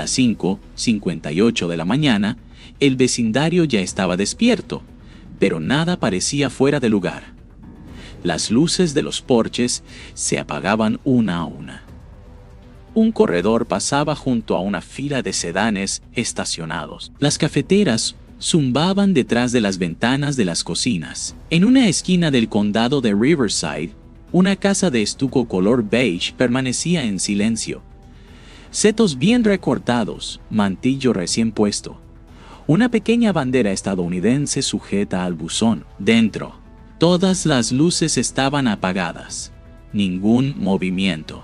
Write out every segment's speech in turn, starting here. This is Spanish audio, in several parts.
las 5:58 de la mañana, el vecindario ya estaba despierto, pero nada parecía fuera de lugar. Las luces de los porches se apagaban una a una. Un corredor pasaba junto a una fila de sedanes estacionados. Las cafeteras zumbaban detrás de las ventanas de las cocinas. En una esquina del condado de Riverside, una casa de estuco color beige permanecía en silencio. Setos bien recortados, mantillo recién puesto. Una pequeña bandera estadounidense sujeta al buzón. Dentro, todas las luces estaban apagadas. Ningún movimiento.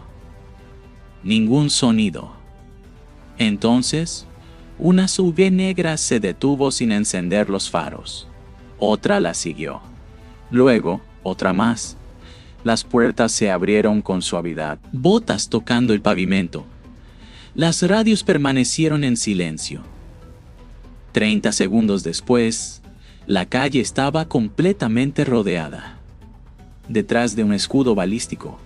Ningún sonido. Entonces, una SUV negra se detuvo sin encender los faros. Otra la siguió. Luego, otra más. Las puertas se abrieron con suavidad, botas tocando el pavimento. Las radios permanecieron en silencio. 30 segundos después, la calle estaba completamente rodeada. Detrás de un escudo balístico,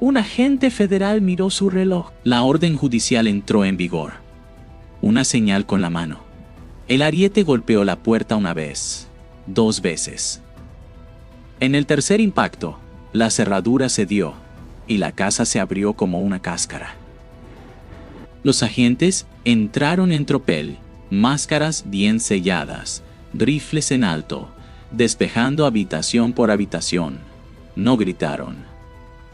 un agente federal miró su reloj. La orden judicial entró en vigor. Una señal con la mano. El ariete golpeó la puerta una vez, 2 veces. En el tercer impacto, la cerradura cedió y la casa se abrió como una cáscara. Los agentes entraron en tropel, máscaras bien selladas, rifles en alto, despejando habitación por habitación. No gritaron.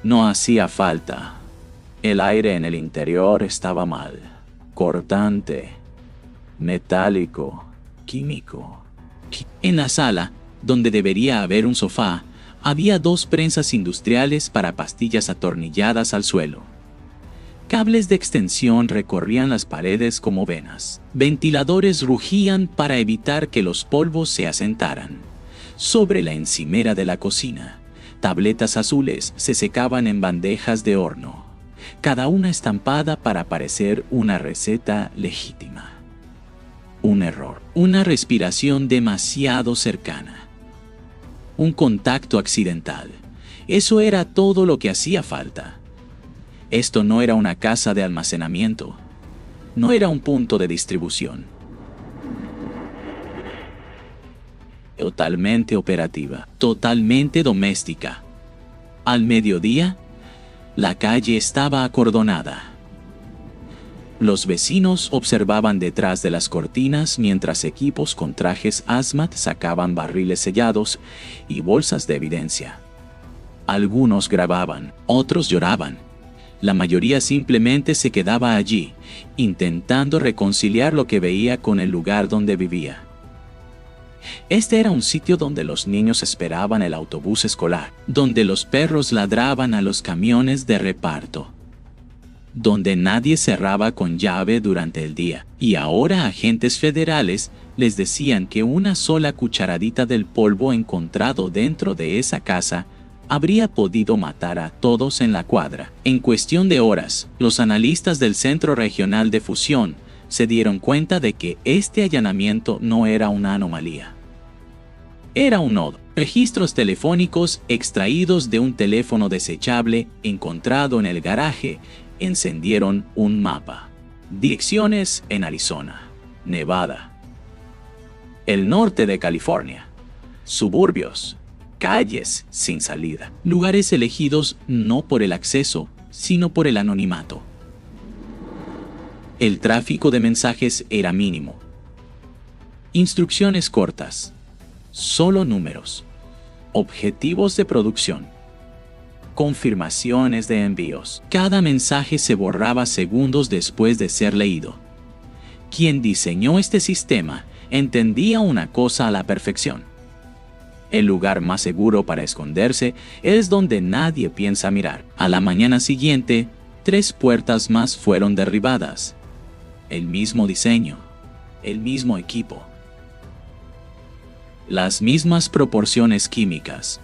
No hacía falta. El aire en el interior estaba mal. Cortante, metálico, químico. En la sala, donde debería haber un sofá, había 2 prensas industriales para pastillas atornilladas al suelo. Cables de extensión recorrían las paredes como venas. Ventiladores rugían para evitar que los polvos se asentaran. Sobre la encimera de la cocina, tabletas azules se secaban en bandejas de horno, cada una estampada para parecer una receta legítima. Un error, una respiración demasiado cercana, un contacto accidental. Eso era todo lo que hacía falta. Esto no era una casa de almacenamiento, no era un punto de distribución. Totalmente operativa, totalmente doméstica. Al mediodía, la calle estaba acordonada. Los vecinos observaban detrás de las cortinas mientras equipos con trajes hazmat sacaban barriles sellados y bolsas de evidencia. Algunos grababan, otros lloraban. La mayoría simplemente se quedaba allí, intentando reconciliar lo que veía con el lugar donde vivía. Este era un sitio donde los niños esperaban el autobús escolar, donde los perros ladraban a los camiones de reparto, donde nadie cerraba con llave durante el día. Y ahora agentes federales les decían que una sola cucharadita del polvo encontrado dentro de esa casa habría podido matar a todos en la cuadra. En cuestión de horas, los analistas del Centro Regional de Fusión se dieron cuenta de que este allanamiento no era una anomalía. Era un nodo. Registros telefónicos extraídos de un teléfono desechable encontrado en el garaje encendieron un mapa. Direcciones en Arizona, Nevada, el norte de California, suburbios, calles sin salida, lugares elegidos no por el acceso, sino por el anonimato. El tráfico de mensajes era mínimo. Instrucciones cortas, solo números, objetivos de producción, confirmaciones de envíos. Cada mensaje se borraba segundos después de ser leído. Quien diseñó este sistema entendía una cosa a la perfección. El lugar más seguro para esconderse es donde nadie piensa mirar. A la mañana siguiente, 3 puertas más fueron derribadas. El mismo diseño, el mismo equipo, las mismas proporciones químicas,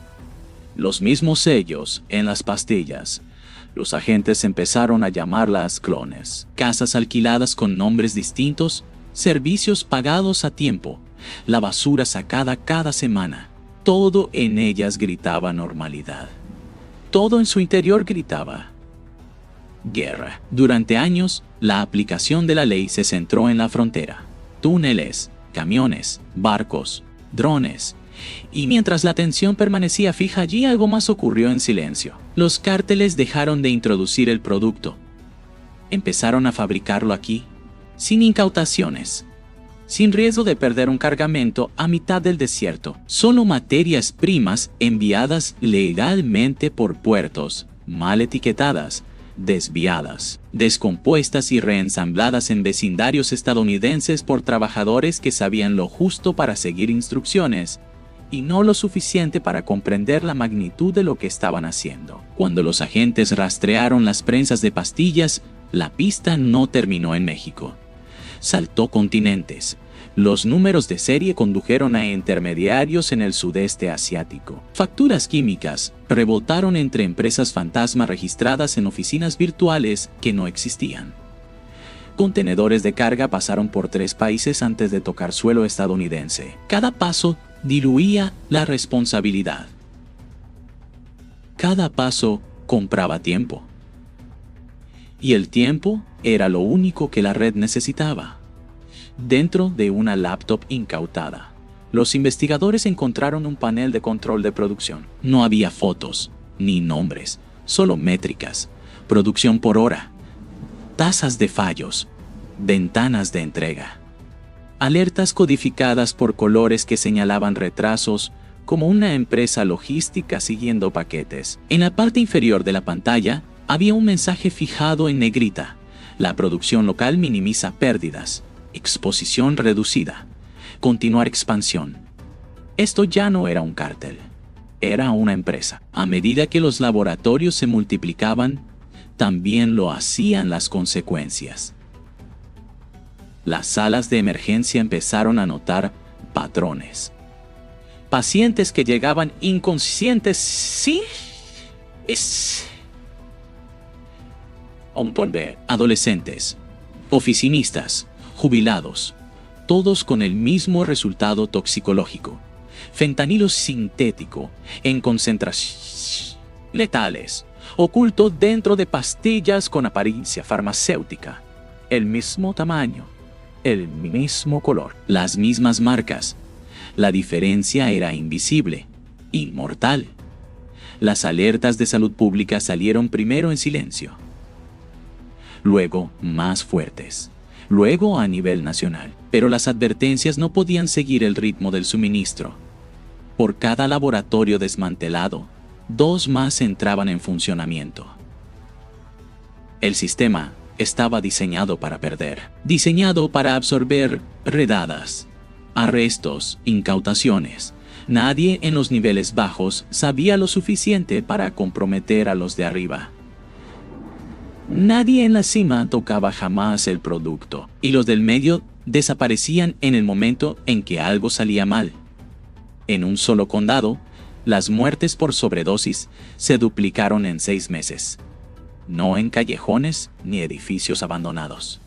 los mismos sellos en las pastillas. Los agentes empezaron a llamarlas clones. Casas alquiladas con nombres distintos, servicios pagados a tiempo, la basura sacada cada semana. Todo en ellas gritaba normalidad. Todo en su interior gritaba: Guerra. Durante años, la aplicación de la ley se centró en la frontera. Túneles, camiones, barcos, drones. Y mientras la atención permanecía fija allí, algo más ocurrió en silencio. Los cárteles dejaron de introducir el producto. Empezaron a fabricarlo aquí, sin incautaciones, sin riesgo de perder un cargamento a mitad del desierto. Solo materias primas enviadas legalmente por puertos, mal etiquetadas, desviadas, descompuestas y reensambladas en vecindarios estadounidenses por trabajadores que sabían lo justo para seguir instrucciones y no lo suficiente para comprender la magnitud de lo que estaban haciendo. Cuando los agentes rastrearon las prensas de pastillas, la pista no terminó en México. Saltó continentes. Los números de serie condujeron a intermediarios en el sudeste asiático. Facturas químicas rebotaron entre empresas fantasma registradas en oficinas virtuales que no existían. Contenedores de carga pasaron por 3 países antes de tocar suelo estadounidense. Cada paso diluía la responsabilidad. Cada paso compraba tiempo. Y el tiempo era lo único que la red necesitaba. Dentro de una laptop incautada, los investigadores encontraron un panel de control de producción. No había fotos, ni nombres, solo métricas, producción por hora, tasas de fallos, ventanas de entrega, alertas codificadas por colores que señalaban retrasos, como una empresa logística siguiendo paquetes. En la parte inferior de la pantalla había un mensaje fijado en negrita: la producción local minimiza pérdidas. Exposición reducida. Continuar expansión. Esto ya no era un cártel. Era una empresa. A medida que los laboratorios se multiplicaban, también lo hacían las consecuencias. Las salas de emergencia empezaron a notar patrones. Pacientes que llegaban inconscientes. Sí. Adolescentes. Oficinistas. Jubilados, todos con el mismo resultado toxicológico: fentanilo sintético en concentraciones letales, oculto dentro de pastillas con apariencia farmacéutica, el mismo tamaño, el mismo color, las mismas marcas. La diferencia era invisible, inmortal. Las alertas de salud pública salieron primero en silencio, luego más fuertes, luego a nivel nacional. Pero las advertencias no podían seguir el ritmo del suministro. Por cada laboratorio desmantelado, 2 más entraban en funcionamiento. El sistema estaba diseñado para perder, diseñado para absorber redadas, arrestos, incautaciones. Nadie en los niveles bajos sabía lo suficiente para comprometer a los de arriba. Nadie en la cima tocaba jamás el producto, y los del medio desaparecían en el momento en que algo salía mal. En un solo condado, las muertes por sobredosis se duplicaron en 6 meses. No en callejones ni edificios abandonados,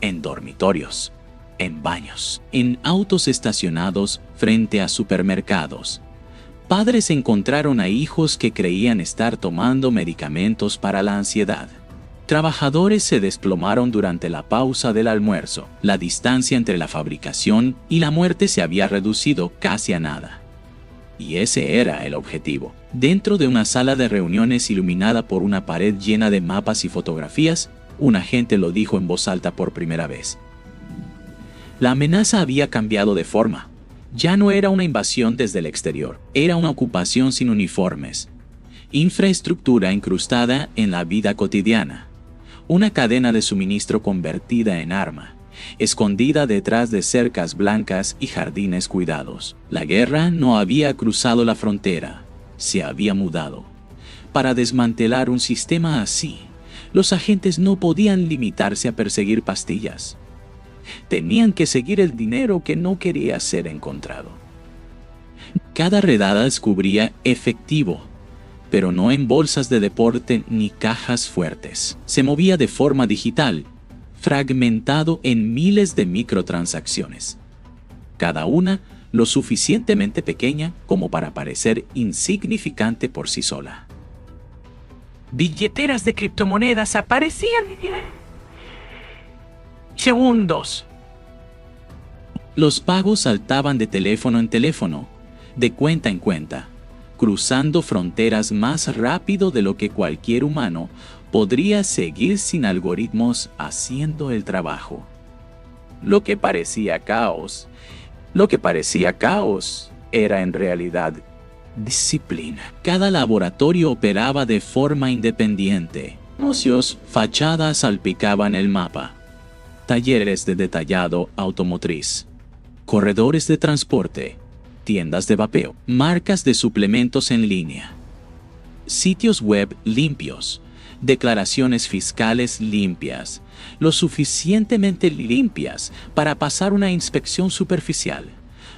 en dormitorios, en baños, en autos estacionados frente a supermercados. Padres encontraron a hijos que creían estar tomando medicamentos para la ansiedad. Trabajadores se desplomaron durante la pausa del almuerzo. La distancia entre la fabricación y la muerte se había reducido casi a nada. Y ese era el objetivo. Dentro de una sala de reuniones iluminada por una pared llena de mapas y fotografías, un agente lo dijo en voz alta por primera vez. La amenaza había cambiado de forma. Ya no era una invasión desde el exterior, era una ocupación sin uniformes. Infraestructura incrustada en la vida cotidiana. Una cadena de suministro convertida en arma, escondida detrás de cercas blancas y jardines cuidados. La guerra no había cruzado la frontera, se había mudado. Para desmantelar un sistema así, los agentes no podían limitarse a perseguir pastillas. Tenían que seguir el dinero que no quería ser encontrado. Cada redada descubría efectivo, pero no en bolsas de deporte ni cajas fuertes. Se movía de forma digital, fragmentado en miles de microtransacciones, cada una lo suficientemente pequeña como para parecer insignificante por sí sola. Billeteras de criptomonedas aparecían en segundos. Los pagos saltaban de teléfono en teléfono, de cuenta en cuenta, cruzando fronteras más rápido de lo que cualquier humano podría seguir sin algoritmos haciendo el trabajo. Lo que parecía caos era en realidad disciplina. Cada laboratorio operaba de forma independiente. Negocios, fachadas salpicaban el mapa. Talleres de detallado automotriz. Corredores de transporte. Tiendas de vapeo. Marcas de suplementos en línea. Sitios web limpios. Declaraciones fiscales limpias. Lo suficientemente limpias para pasar una inspección superficial.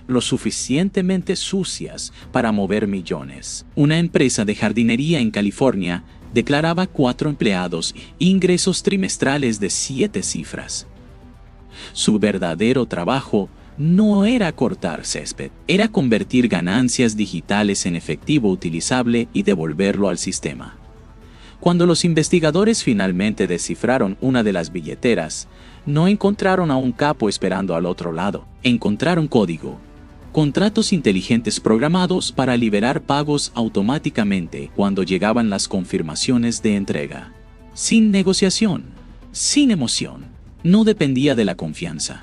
Lo suficientemente sucias para mover millones. Una empresa de jardinería en California declaraba 4 empleados, ingresos trimestrales de 7 cifras. Su verdadero trabajo no era cortar césped, era convertir ganancias digitales en efectivo utilizable y devolverlo al sistema. Cuando los investigadores finalmente descifraron una de las billeteras, no encontraron a un capo esperando al otro lado. Encontraron código. Contratos inteligentes programados para liberar pagos automáticamente cuando llegaban las confirmaciones de entrega. Sin negociación, sin emoción. No dependía de la confianza.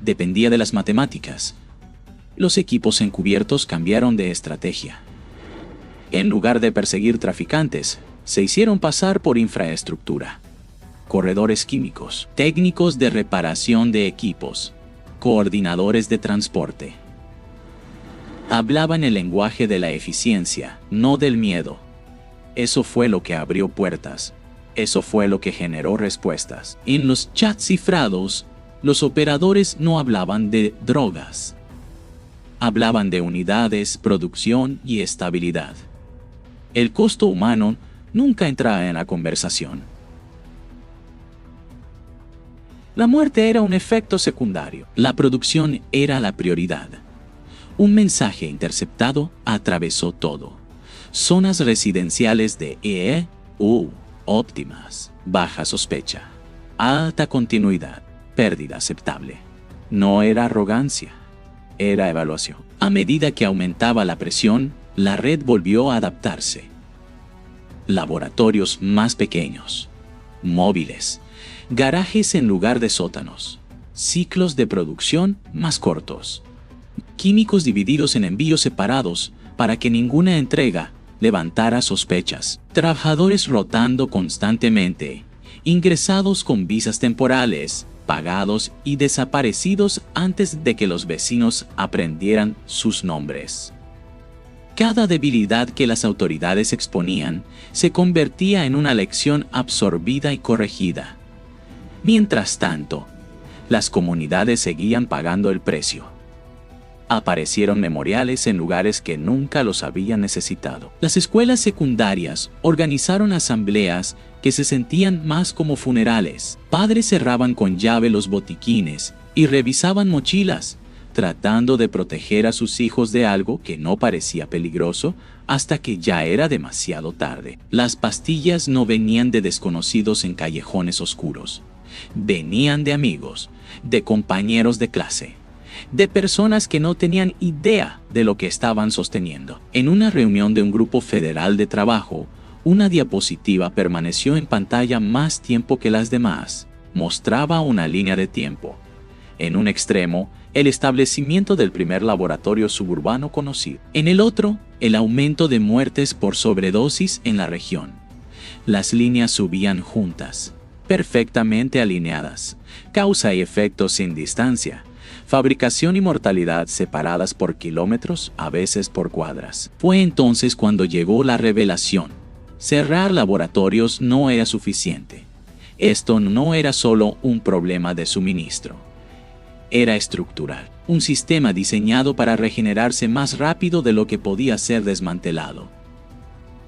Dependía de las matemáticas. Los equipos encubiertos cambiaron de estrategia. En lugar de perseguir traficantes, se hicieron pasar por infraestructura. Corredores químicos, técnicos de reparación de equipos, coordinadores de transporte. Hablaban el lenguaje de la eficiencia, no del miedo. Eso fue lo que abrió puertas. Eso fue lo que generó respuestas. En los chats cifrados, los operadores no hablaban de drogas. Hablaban de unidades, producción y estabilidad. El costo humano nunca entraba en la conversación. La muerte era un efecto secundario. La producción era la prioridad. Un mensaje interceptado atravesó todo. Zonas residenciales de óptimas, baja sospecha, alta continuidad, pérdida aceptable. No era arrogancia, era evaluación. A medida que aumentaba la presión, la red volvió a adaptarse. Laboratorios más pequeños, móviles, garajes en lugar de sótanos, ciclos de producción más cortos, químicos divididos en envíos separados para que ninguna entrega levantara sospechas, trabajadores rotando constantemente, ingresados con visas temporales, pagados y desaparecidos antes de que los vecinos aprendieran sus nombres. Cada debilidad que las autoridades exponían se convertía en una lección absorbida y corregida. Mientras tanto, las comunidades seguían pagando el precio. Aparecieron memoriales en lugares que nunca los habían necesitado. Las escuelas secundarias organizaron asambleas que se sentían más como funerales. Padres cerraban con llave los botiquines y revisaban mochilas, tratando de proteger a sus hijos de algo que no parecía peligroso hasta que ya era demasiado tarde. Las pastillas no venían de desconocidos en callejones oscuros. Venían de amigos, de compañeros de clase, de personas que no tenían idea de lo que estaban sosteniendo. En una reunión de un grupo federal de trabajo, una diapositiva permaneció en pantalla más tiempo que las demás. Mostraba una línea de tiempo. En un extremo, el establecimiento del primer laboratorio suburbano conocido. En el otro, el aumento de muertes por sobredosis en la región. Las líneas subían juntas, perfectamente alineadas, causa y efecto sin distancia, fabricación y mortalidad separadas por kilómetros, a veces por cuadras. Fue entonces cuando llegó la revelación. Cerrar laboratorios no era suficiente. Esto no era solo un problema de suministro. Era estructural, un sistema diseñado para regenerarse más rápido de lo que podía ser desmantelado.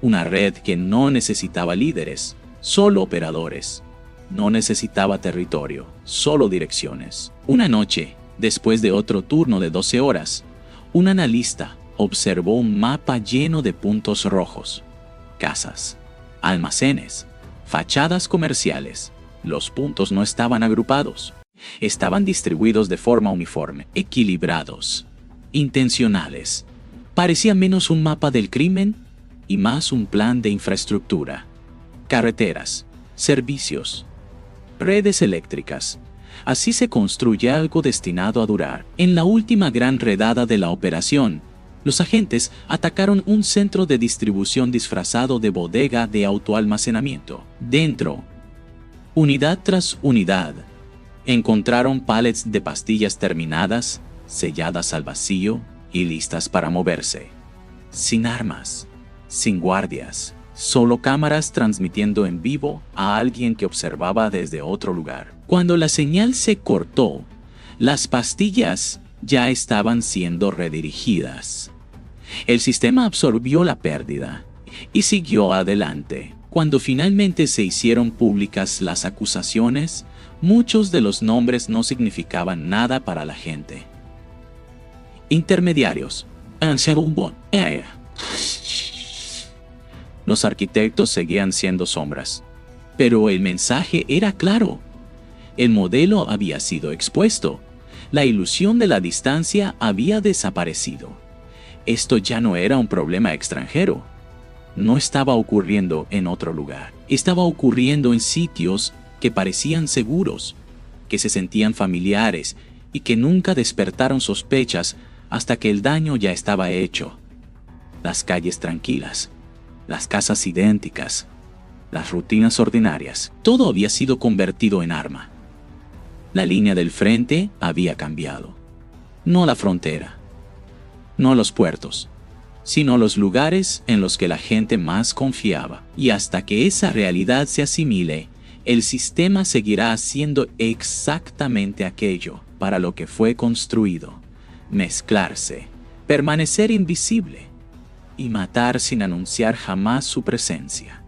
Una red que no necesitaba líderes, solo operadores. No necesitaba territorio, solo direcciones. Una noche, después de otro turno de 12 horas, un analista observó un mapa lleno de puntos rojos. Casas, almacenes, fachadas comerciales. Los puntos no estaban agrupados. Estaban distribuidos de forma uniforme, equilibrados, intencionales. Parecía menos un mapa del crimen y más un plan de infraestructura. Carreteras, servicios, redes eléctricas. Así se construye algo destinado a durar. En la última gran redada de la operación, los agentes atacaron un centro de distribución disfrazado de bodega de autoalmacenamiento. Dentro, unidad tras unidad, encontraron pallets de pastillas terminadas, selladas al vacío y listas para moverse. Sin armas, sin guardias, solo cámaras transmitiendo en vivo a alguien que observaba desde otro lugar. Cuando la señal se cortó, las pastillas ya estaban siendo redirigidas. El sistema absorbió la pérdida y siguió adelante. Cuando finalmente se hicieron públicas las acusaciones, muchos de los nombres no significaban nada para la gente. Intermediarios. Los arquitectos seguían siendo sombras. Pero el mensaje era claro. El modelo había sido expuesto. La ilusión de la distancia había desaparecido. Esto ya no era un problema extranjero. No estaba ocurriendo en otro lugar. Estaba ocurriendo en sitios que parecían seguros, que se sentían familiares y que nunca despertaron sospechas hasta que el daño ya estaba hecho. Las calles tranquilas, las casas idénticas, las rutinas ordinarias, todo había sido convertido en arma. La línea del frente había cambiado. No la frontera, no los puertos, sino los lugares en los que la gente más confiaba. Y hasta que esa realidad se asimile, el sistema seguirá haciendo exactamente aquello para lo que fue construido: mezclarse, permanecer invisible y matar sin anunciar jamás su presencia.